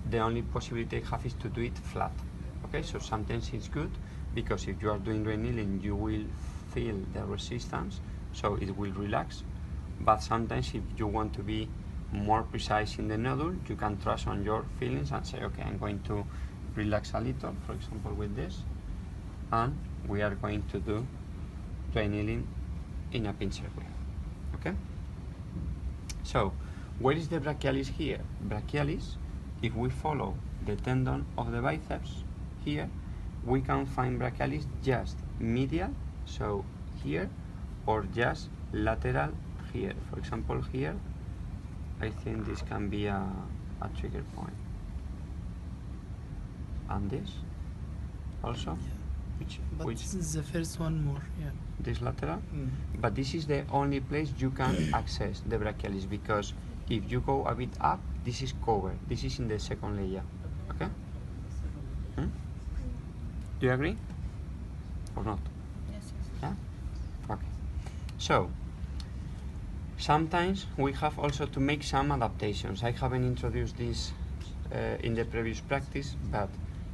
the only possibility I have is to do it flat. Okay, so sometimes it's good because if you are doing dry needling, you will feel the resistance, so it will relax. But sometimes if you want to be more precise in the noodle, you can trust on your feelings and say, okay, I'm going to relax a little, for example with this, and we are going to do dry needling in a pincer grip. Okay? So, where is the brachialis here? Brachialis, if we follow the tendon of the biceps here, we can find brachialis just medial, so here, or just lateral here. For example, here, I think this can be a trigger point. And this also, which this is the first one more, yeah. This lateral, but this is the only place you can access the brachialis, because if you go a bit up, this is covered. This is in the second layer. Okay? Do you agree or not? Yes. Yeah. Okay. So sometimes we have also to make some adaptations. I haven't introduced this in the previous practice, but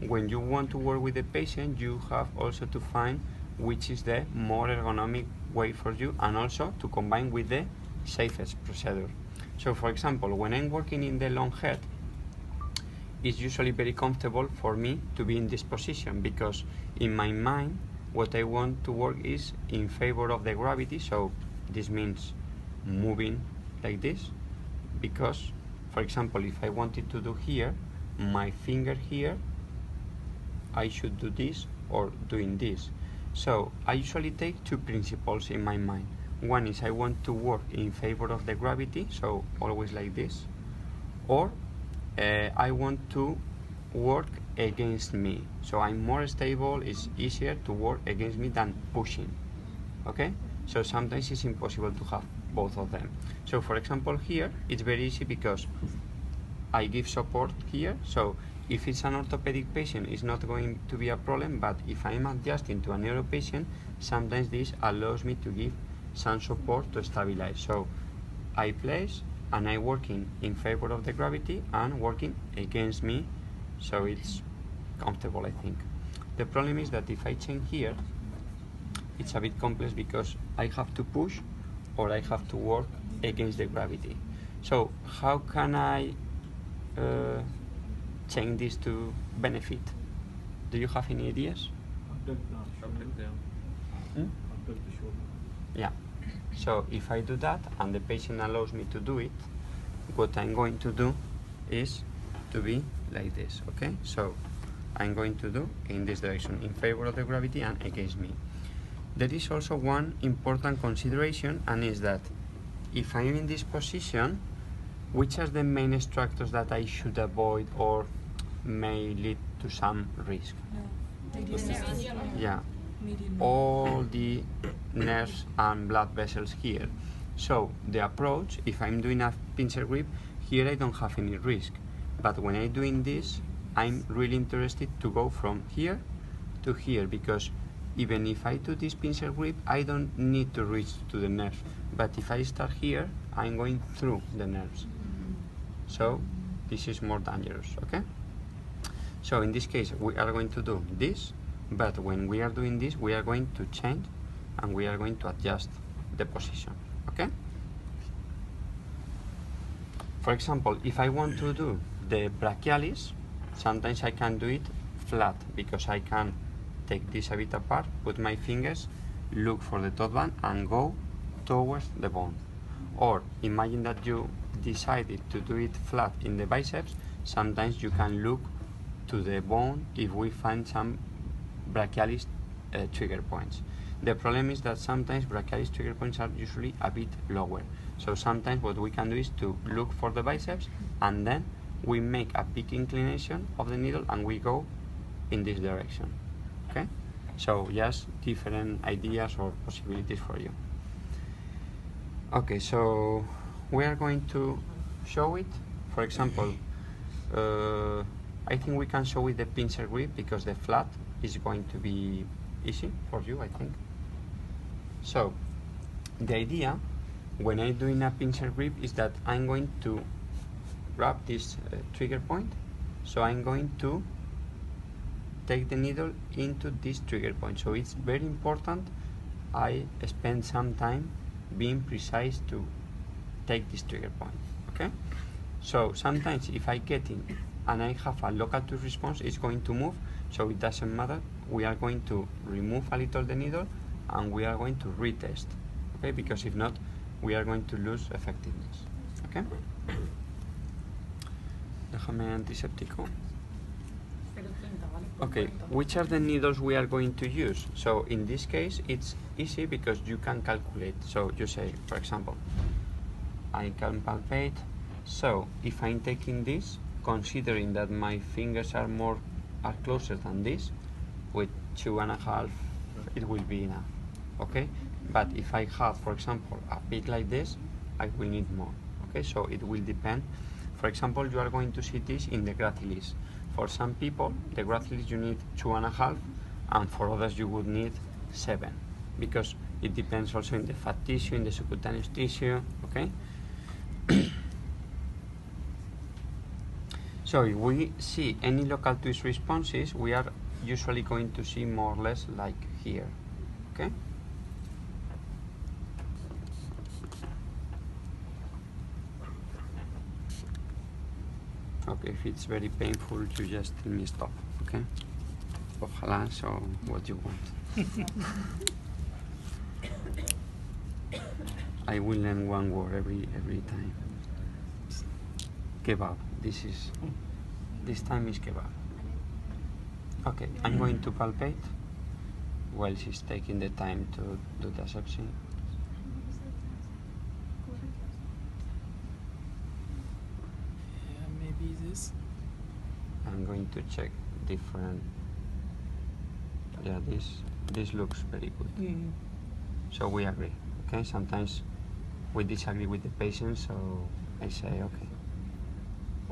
when you want to work with the patient, you have also to find which is the more ergonomic way for you, and also to combine with the safest procedure. So for example, when I'm working in the long head, it's usually very comfortable for me to be in this position, because in my mind what I want to work is in favor of the gravity. So this means moving like this, because for example, if I wanted to do here, my finger here, I should do this or doing this. So I usually take two principles in my mind. One is I want to work in favor of the gravity, so always like this, or I want to work against me, so I'm more stable. It's easier to work against me than pushing. Okay, so sometimes it's impossible to have both of them. So for example, here it's very easy because I give support here, so if it's an orthopedic patient, it's not going to be a problem, but if I'm adjusting to a neuro patient, sometimes this allows me to give some support to stabilize. So I place and I'm working in favor of the gravity and working against me, so it's comfortable, I think. The problem is that if I change here, it's a bit complex because I have to push or I have to work against the gravity. So how can I change this to benefit? Do you have any ideas? Yeah. So if I do that and the patient allows me to do it, what I'm going to do is to be like this, okay? So I'm going to do in this direction, in favor of the gravity and against me. There is also one important consideration, and is that if I'm in this position, which are the main structures that I should avoid or may lead to some risk? Yeah, all the nerves and blood vessels here. So the approach, if I'm doing a pincer grip, here I don't have any risk. But when I'm doing this, I'm really interested to go from here to here, because even if I do this pincer grip, I don't need to reach to the nerve. But if I start here, I'm going through the nerves. So this is more dangerous, okay? So in this case, we are going to do this, but when we are doing this, we are going to change and we are going to adjust the position, okay? For example, if I want to do the brachialis, sometimes I can do it flat, because I can take this a bit apart, put my fingers, look for the top band and go towards the bone. Or imagine that you decided to do it flat in the biceps, sometimes you can look to the bone if we find some brachialis trigger points. The problem is that sometimes brachialis trigger points are usually a bit lower. So sometimes what we can do is to look for the biceps and then we make a big inclination of the needle and we go in this direction. Okay? So just different ideas or possibilities for you. Okay, so we are going to show it. For example, I think we can show with the pincer grip because the flat is going to be easy for you, I think. So the idea when I'm doing a pincer grip is that I'm going to grab this trigger point So I'm going to take the needle into this trigger point. So it's very important I spend some time being precise to take this trigger point, okay? So sometimes if I get in and I have a local twist response, it's going to move, so it doesn't matter. We are going to remove a little the needle and we are going to retest, okay? Because if not, we are going to lose effectiveness, okay? Déjame antiséptico. Okay, which are the needles we are going to use? So in this case, it's easy because you can calculate. So you say, for example, I can palpate. So if I'm taking this, considering that my fingers are closer than this, with 2.5, it will be enough, okay? But if I have, for example, a peak like this, I will need more, okay? So it will depend. For example, you are going to see this in the gracilis. For some people, the gracilis you need 2.5, and for others you would need 7, because it depends also in the fat tissue, in the subcutaneous tissue, okay? So if we see any local twist responses, we are usually going to see more or less like here, okay? Okay, if it's very painful, you just tell me stop, okay? Ojalá, so what you want. I will learn one word every time. Kebab. This time is kebab. Okay, I'm going to palpate while she's taking the time to do the asepsia. Yeah, maybe this. I'm going to check different. Yeah, this looks very good. Mm-hmm. So we agree. Okay, sometimes we disagree with the patient, so I say okay.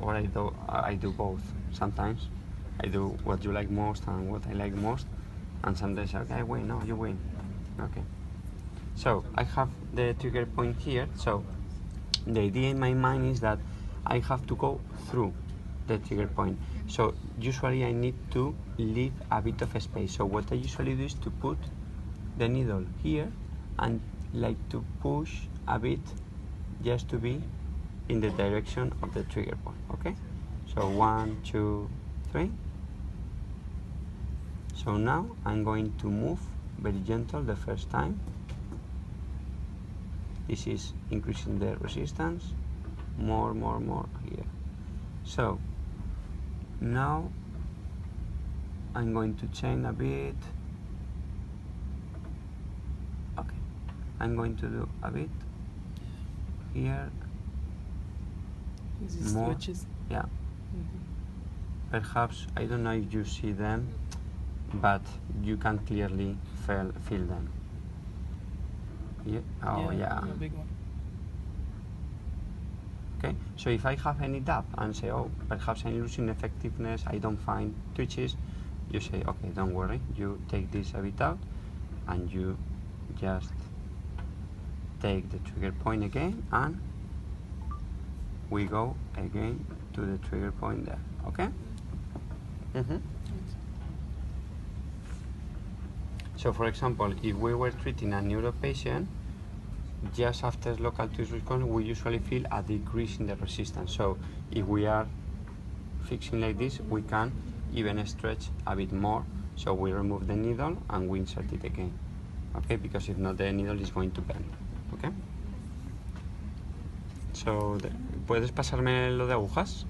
Or I do both. Sometimes I do what you like most and what I like most, and sometimes okay, I win. No, you win. Okay. So I have the trigger point here. So the idea in my mind is that I have to go through the trigger point. So usually I need to leave a bit of space. So what I usually do is to put the needle here and like to push a bit just to be in the direction of the trigger point, okay? So 1, 2, 3. So now I'm going to move very gentle the first time. This is increasing the resistance, more here. So now I'm going to chain a bit. Okay, I'm going to do a bit here. These More. switches. Yeah. Mm-hmm. Perhaps, I don't know if you see them, but you can clearly feel them. Yeah. Oh, yeah. A big one. Okay, so if I have any doubt and say, oh, perhaps I'm losing effectiveness, I don't find twitches, you say, okay, don't worry, you take this a bit out and you just take the trigger point again and we go again to the trigger point there, okay? Mm-hmm. So for example, if we were treating a neuro patient, just after local twist response, we usually feel a decrease in the resistance. So if we are fixing like this, we can even stretch a bit more. So we remove the needle and we insert it again. Okay, because if not, the needle is going to bend. Okay. So, ¿puedes pasarme lo de agujas?